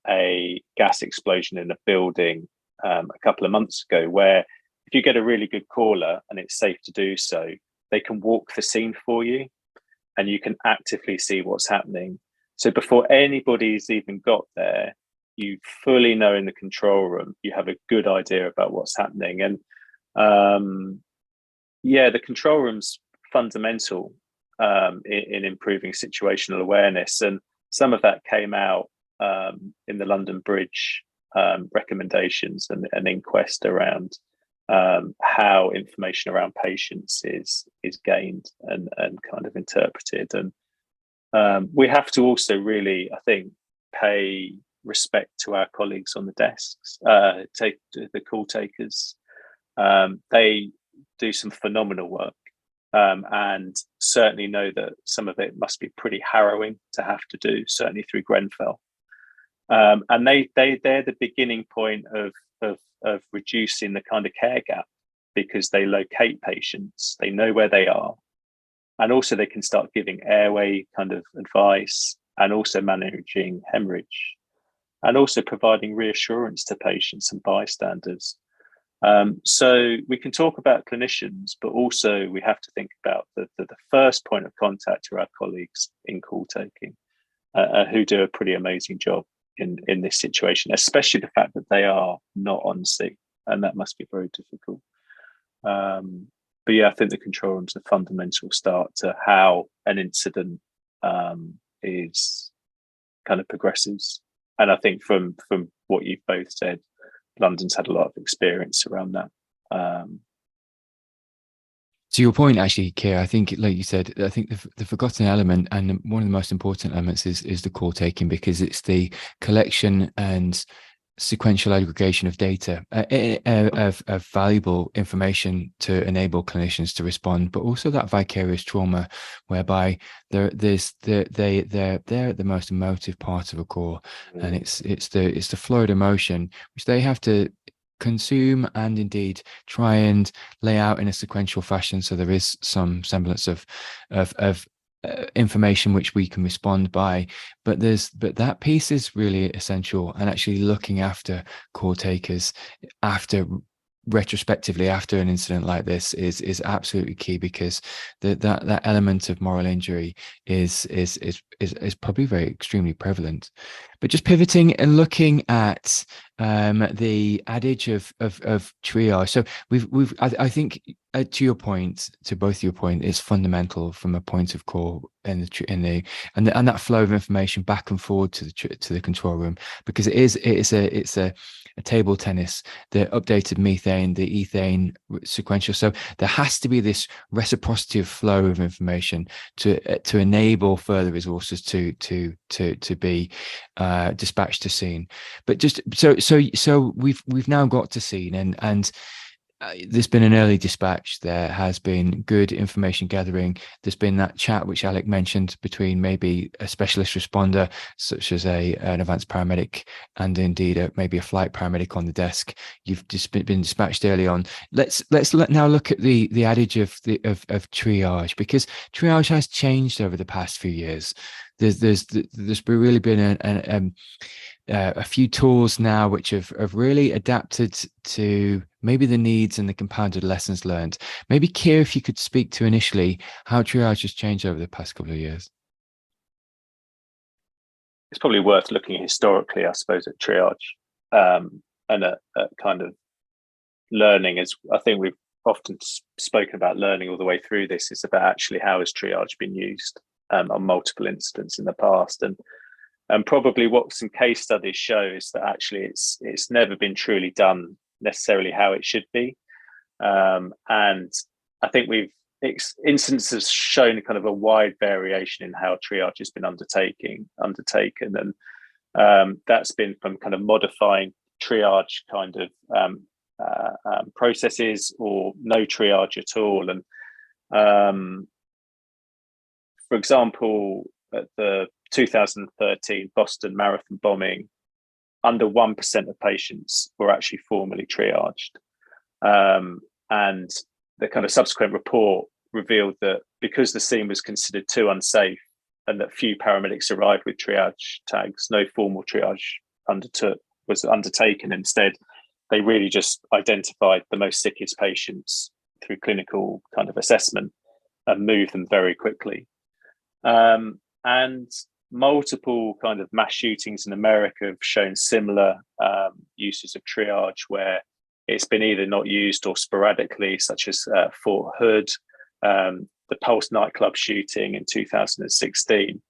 [SPEAKER 3] a gas explosion in a building a couple of months ago, where if you get a really good caller and it's safe to do so, they can walk the scene for you and you can actively see what's happening. So before anybody's even got there, you fully know in the control room, you have a good idea about what's happening. And the control room's fundamental in improving situational awareness. And some of that came out in the London Bridge recommendations and an inquest around how information around patients is gained and kind of interpreted. And we have to also really, I think, pay respect to our colleagues on the desks, take the call takers. They do some phenomenal work, and certainly know that some of it must be pretty harrowing to have to do, certainly through Grenfell. And they're the beginning point of reducing the kind of care gap, because they locate patients, they know where they are, and also they can start giving airway kind of advice, and also managing hemorrhage, and also providing reassurance to patients and bystanders. So we can talk about clinicians, but also we have to think about the first point of contact to our colleagues in call taking, who do a pretty amazing job in this situation, especially the fact that they are not on scene, and that must be very difficult. But yeah, I think the control room's a fundamental start to how an incident is kind of progresses. And I think from what you've both said, London's had a lot of experience around that.
[SPEAKER 2] To your point, actually, Keir, I think, like you said, I think the forgotten element, and one of the most important elements, is the call taking, because it's the collection and sequential aggregation of data, of valuable information to enable clinicians to respond, but also that vicarious trauma, whereby they're the most emotive part of a call, and it's the flowed emotion which they have to consume and indeed try and lay out in a sequential fashion, so there is some semblance of information which we can respond by, but that piece is really essential. And actually looking after call takers retrospectively after an incident like this is absolutely key, because that element of moral injury is probably very extremely prevalent. But just pivoting and looking at the adage of triage. So I think to your point, to both your point, it's fundamental from a point of call and that flow of information back and forward to the control room, because it's a table tennis, the updated methane, the ethane sequential. So there has to be this reciprocity of flow of information to enable further resources to be dispatched to scene. But just so we've now got to scene, and there's been an early dispatch, there has been good information gathering, there's been that chat which Alec mentioned between maybe a specialist responder such as an advanced paramedic and indeed maybe a flight paramedic on the desk. You've just been dispatched early on. Let's now look at the adage of triage, because triage has changed over the past few years. There's really been a few tools now which have really adapted to maybe the needs and the compounded lessons learned. Maybe, Keir, if you could speak to initially how triage has changed over the past couple of years.
[SPEAKER 3] It's probably worth looking historically, I suppose, at triage and at kind of learning. As I think we've often spoken about learning all the way through this, is about actually how has triage been used on multiple incidents in the past. And probably what some case studies show is that actually it's never been truly done necessarily how it should be. And I think instances shown kind of a wide variation in how triage has been undertaken. And that's been from kind of modifying triage kind of processes or no triage at all. And for example, at the 2013 Boston Marathon bombing, under 1% of patients were actually formally triaged. And the kind of subsequent report revealed that because the scene was considered too unsafe and that few paramedics arrived with triage tags, no formal triage was undertaken. Instead, they really just identified the most sickest patients through clinical kind of assessment and moved them very quickly. And multiple kind of mass shootings in America have shown similar uses of triage, where it's been either not used or sporadically, such as Fort Hood, the Pulse nightclub shooting in 2016,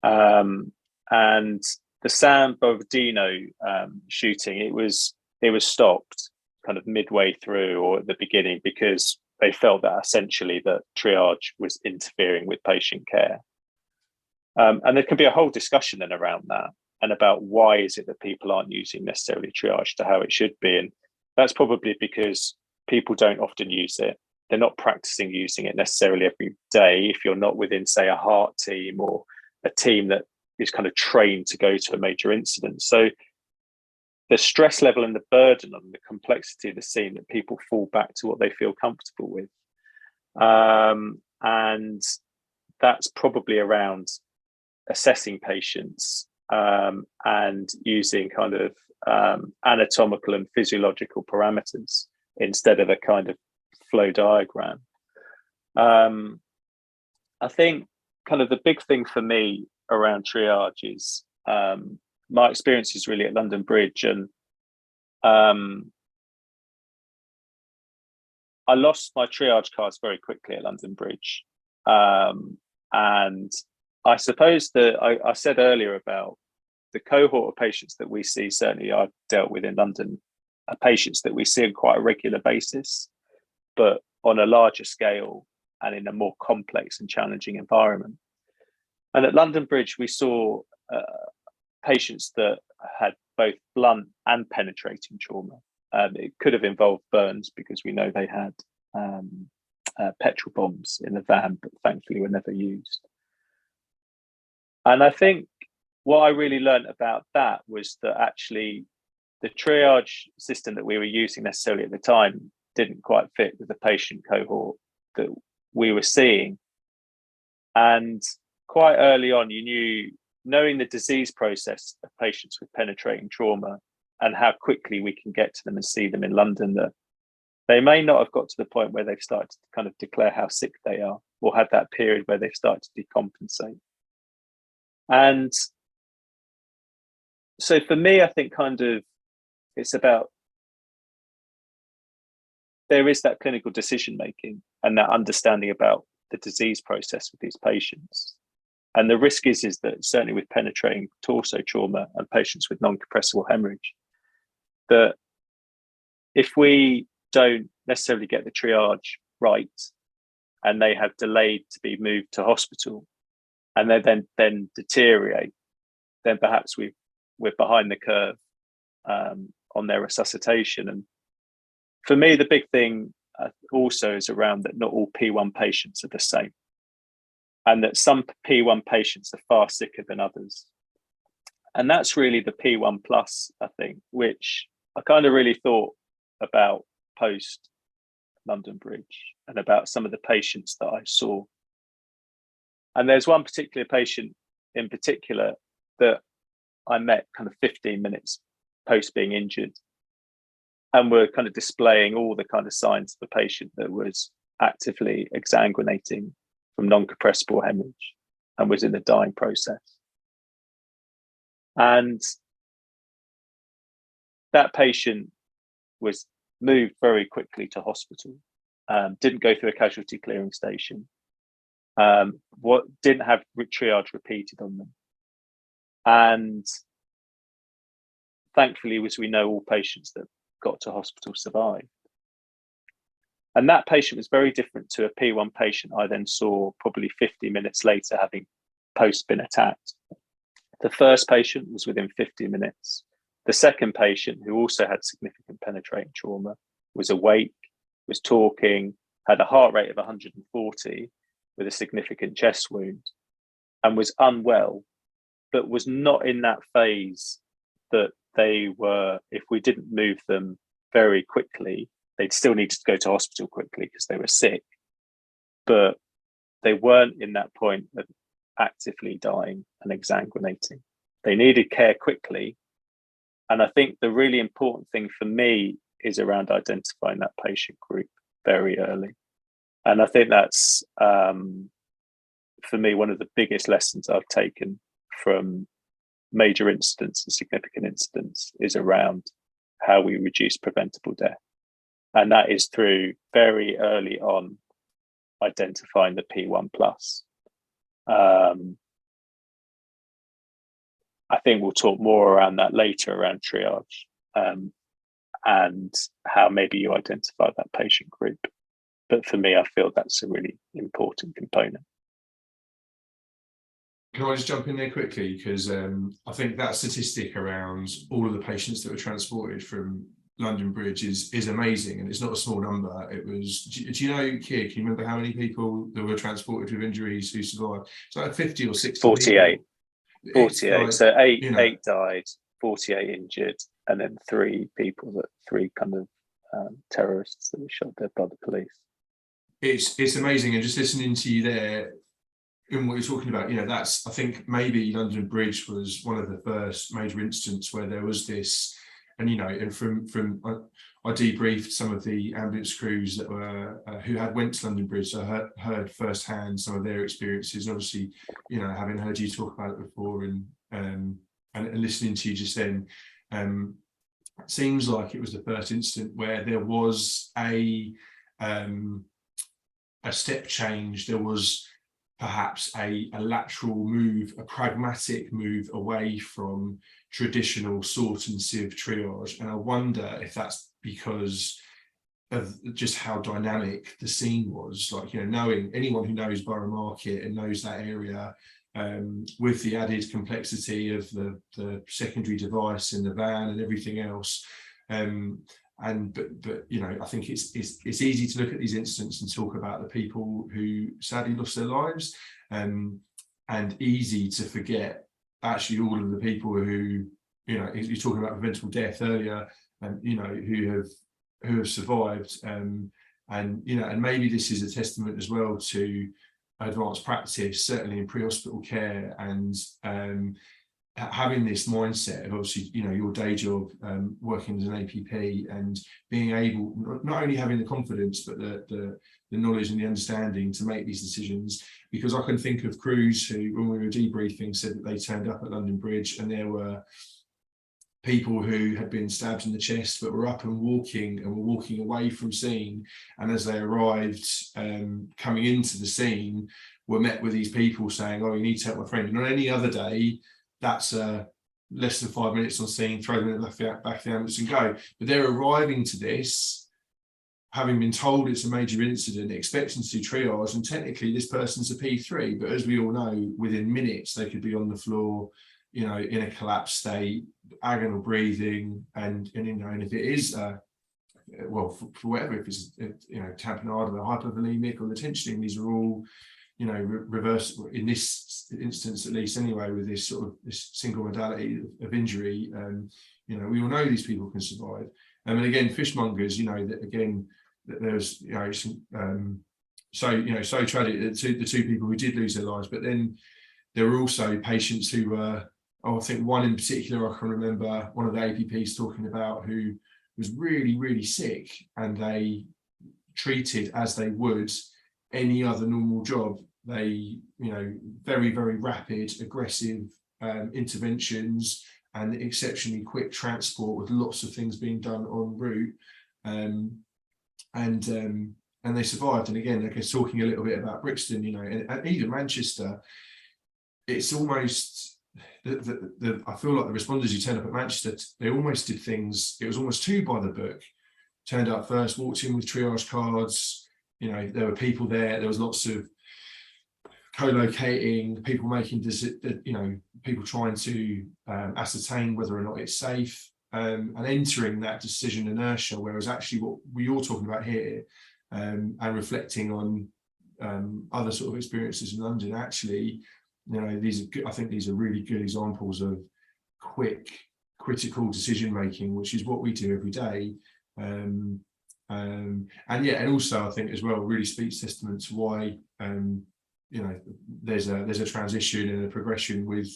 [SPEAKER 3] and the San Bernardino shooting. It was stopped kind of midway through or at the beginning because they felt that essentially that triage was interfering with patient care. And there can be a whole discussion then around that and about why is it that people aren't using necessarily triage to how it should be. And that's probably because people don't often use it. They're not practicing using it necessarily every day. If you're not within, say, a heart team or a team that is kind of trained to go to a major incident. So the stress level and the burden and the complexity of the scene, that people fall back to what they feel comfortable with. And that's probably around assessing patients and using kind of anatomical and physiological parameters instead of a kind of flow diagram. I think kind of the big thing for me around triage is my experience is really at London Bridge, and I lost my triage cards very quickly at London Bridge. And I suppose that I said earlier about the cohort of patients that we see, certainly I've dealt with in London, are patients that we see on quite a regular basis, but on a larger scale and in a more complex and challenging environment. And at London Bridge, we saw patients that had both blunt and penetrating trauma. It could have involved burns because we know they had petrol bombs in the van, but thankfully were never used. And I think what I really learned about that was that actually the triage system that we were using necessarily at the time didn't quite fit with the patient cohort that we were seeing. And quite early on, knowing the disease process of patients with penetrating trauma and how quickly we can get to them and see them in London, that they may not have got to the point where they've started to kind of declare how sick they are or had that period where they've started to decompensate. And so for me, I think kind of it's about, there is that clinical decision making and that understanding about the disease process with these patients. And the risk is that certainly with penetrating torso trauma and patients with non-compressible hemorrhage, that if we don't necessarily get the triage right and they have delayed to be moved to hospital and they then deteriorate, then perhaps we're behind the curve on their resuscitation. And for me, the big thing also is around that not all P1 patients are the same, and that some P1 patients are far sicker than others. And that's really the P1 plus, I think, which I kind of really thought about post London Bridge and about some of the patients that I saw. And there's one particular patient in particular that I met kind of 15 minutes post being injured, and were kind of displaying all the kind of signs of a patient that was actively exsanguinating from non-compressible hemorrhage and was in the dying process. And that patient was moved very quickly to hospital, didn't go through a casualty clearing station, didn't have triage repeated on them. And thankfully, as we know, all patients that got to hospital survived. And that patient was very different to a P1 patient I then saw probably 50 minutes later, having post been attacked. The first patient was within 50 minutes. The second patient, who also had significant penetrating trauma, was awake, was talking, had a heart rate of 140 with a significant chest wound, and was unwell, but was not in that phase that they were, if we didn't move them very quickly, they'd still need to go to hospital quickly because they were sick, but they weren't in that point of actively dying and exsanguinating. They needed care quickly. And I think the really important thing for me is around identifying that patient group very early. And I think that's, for me, one of the biggest lessons I've taken from major incidents and significant incidents is around how we reduce preventable death. And that is through very early on identifying the P1 plus. I think we'll talk more around that later, around triage, and how maybe you identify that patient group. But for me, I feel that's a really important component.
[SPEAKER 4] Can I just jump in there quickly? Because I think that statistic around all of the patients that were transported from London Bridge is amazing, and it's not a small number. It was, do you know, Keir, can you remember how many people that were transported with injuries who survived? It's like 50 or 60
[SPEAKER 3] 48.
[SPEAKER 4] people.
[SPEAKER 3] 48.
[SPEAKER 4] Like,
[SPEAKER 3] so eight died, 48 injured, and then three kind of terrorists that were shot dead by the police.
[SPEAKER 4] It's amazing, and just listening to you there in what you're talking about, that's, I think maybe London Bridge was one of the first major incidents where there was this, and from I debriefed some of the ambulance crews that were who had went to London Bridge, so I heard firsthand some of their experiences, and obviously, having heard you talk about it before and listening to you just then, it seems like it was the first incident where there was a step change. There was perhaps a lateral move, a pragmatic move away from traditional sort and sieve triage. And I wonder if that's because of just how dynamic the scene was. Like, knowing anyone who knows Borough Market and knows that area, with the added complexity of the secondary device in the van and everything else. But I think it's easy to look at these incidents and talk about the people who sadly lost their lives, and easy to forget actually all of the people who, you're talking about preventable death earlier, and who have survived, and maybe this is a testament as well to advanced practice, certainly in pre-hospital care, and having this mindset of, obviously, your day job, working as an APP, and being able, not only having the confidence, but the knowledge and the understanding to make these decisions. Because I can think of crews who, when we were debriefing, said that they turned up at London Bridge and there were people who had been stabbed in the chest but were up and were walking away from scene, and as they arrived, coming into the scene, were met with these people saying, "Oh, you need to help my friend." And on any other day, that's less than 5 minutes on scene, throw them in the back of the ambulance and go. But they're arriving to this, having been told it's a major incident, expecting to do triage, and technically this person's a P3, but as we all know, within minutes they could be on the floor, in a collapsed state, agonal breathing, and if it is for whatever, if it's tamponade or hypervolemic or the tensioning, these are all reverse in this instance, at least anyway, with this sort of this single modality of injury. We all know these people can survive. And again, fishmongers, that there's so tragic, the two people who did lose their lives, but then there were also patients who were, I think one in particular I can remember one of the APPs talking about, who was really, really sick, and they treated as they would any other normal job. They, very, very rapid, aggressive interventions and exceptionally quick transport with lots of things being done en route. And they survived. And again, like I was talking a little bit about Brixton, and even Manchester, it's almost, I feel like the responders who turned up at Manchester, they almost did things, it was almost too by the book. Turned up first, walked in with triage cards, there were people there was lots of co-locating, people making, people trying to ascertain whether or not it's safe, and entering that decision inertia, whereas actually what you're talking about here, and reflecting on other sort of experiences in London, actually, these are good, I think these are really good examples of quick, critical decision making, which is what we do every day. And also I think as well really speaks testament to why there's a transition and a progression with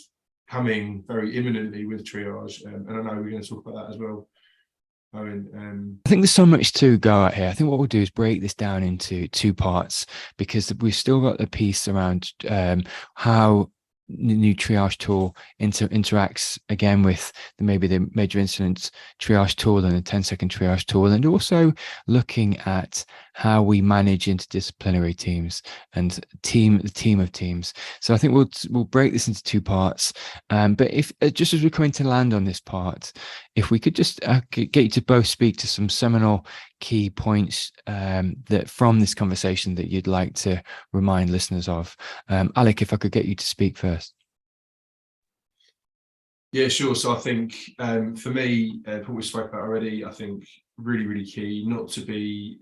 [SPEAKER 4] coming very imminently with triage, and I know we're going to talk about that as well. I think
[SPEAKER 2] there's so much to go at here. I think what we'll do is break this down into two parts, because we've still got the piece around how the new triage tool interacts again with maybe the major incident triage tool and the 10-second triage tool, and also looking at how we manage interdisciplinary teams and the team of teams. So I think we'll break this into two parts, but if just as we're coming to land on this part, if we could just get you to both speak to some seminal key points that from this conversation that you'd like to remind listeners of. Alec, if I could get you to speak first.
[SPEAKER 4] Yeah, sure. So I think for me, what we spoke about already, I think really, really key not to be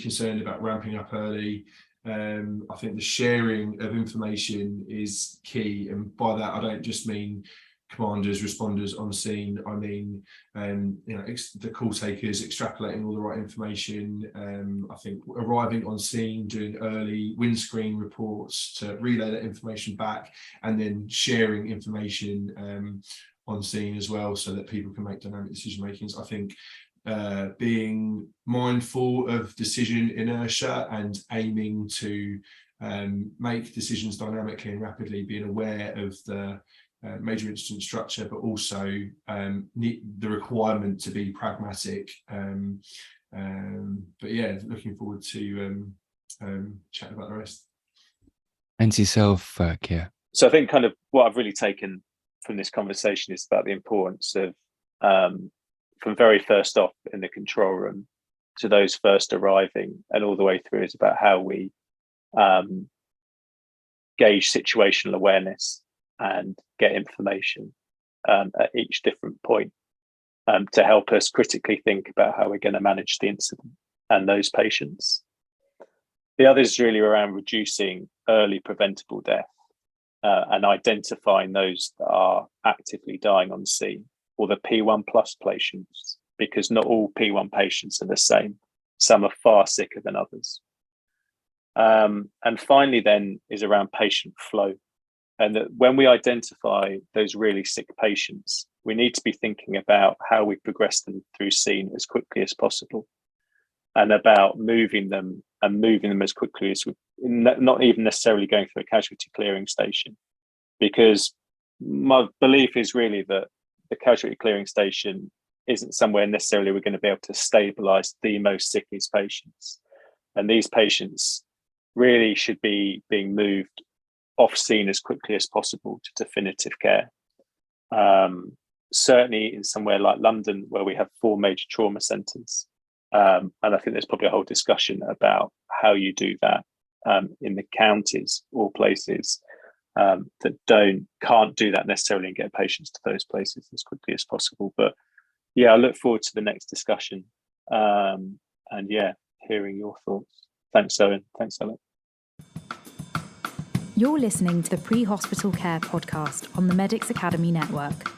[SPEAKER 4] concerned about ramping up early. I think the sharing of information is key, and by that I don't just mean commanders, responders on scene. I mean, the call takers extrapolating all the right information. I think arriving on scene, doing early windscreen reports to relay that information back, and then sharing information on scene as well, so that people can make dynamic decision makings. I think being mindful of decision inertia and aiming to make decisions dynamically and rapidly, being aware of the major incident structure, but also the requirement to be pragmatic. But yeah, looking forward to chatting about the rest.
[SPEAKER 2] And to yourself, Keir.
[SPEAKER 3] So I think kind of what I've really taken from this conversation is about the importance of, from very first off in the control room to those first arriving and all the way through, is about how we gauge situational awareness and get information at each different point to help us critically think about how we're going to manage the incident and those patients. The other is really around reducing early preventable death and identifying those that are actively dying on scene, or the P1 plus patients, because not all P1 patients are the same. Some are far sicker than others. And finally then is around patient flow. And that when we identify those really sick patients, we need to be thinking about how we progress them through scene as quickly as possible, and about moving them as quickly as not even necessarily going through a casualty clearing station, because my belief is really that the casualty clearing station isn't somewhere necessarily we're going to be able to stabilise the most sickest patients, and these patients really should be being moved off scene as quickly as possible to definitive care. Certainly in somewhere like London, where we have 4 major trauma centres, and I think there's probably a whole discussion about how you do that in the counties or places that can't do that necessarily and get patients to those places as quickly as possible. But yeah, I look forward to the next discussion. And yeah, hearing your thoughts. Thanks, Owen. Thanks, Alec.
[SPEAKER 1] You're listening to the Pre-Hospital Care podcast on the Medics Academy Network.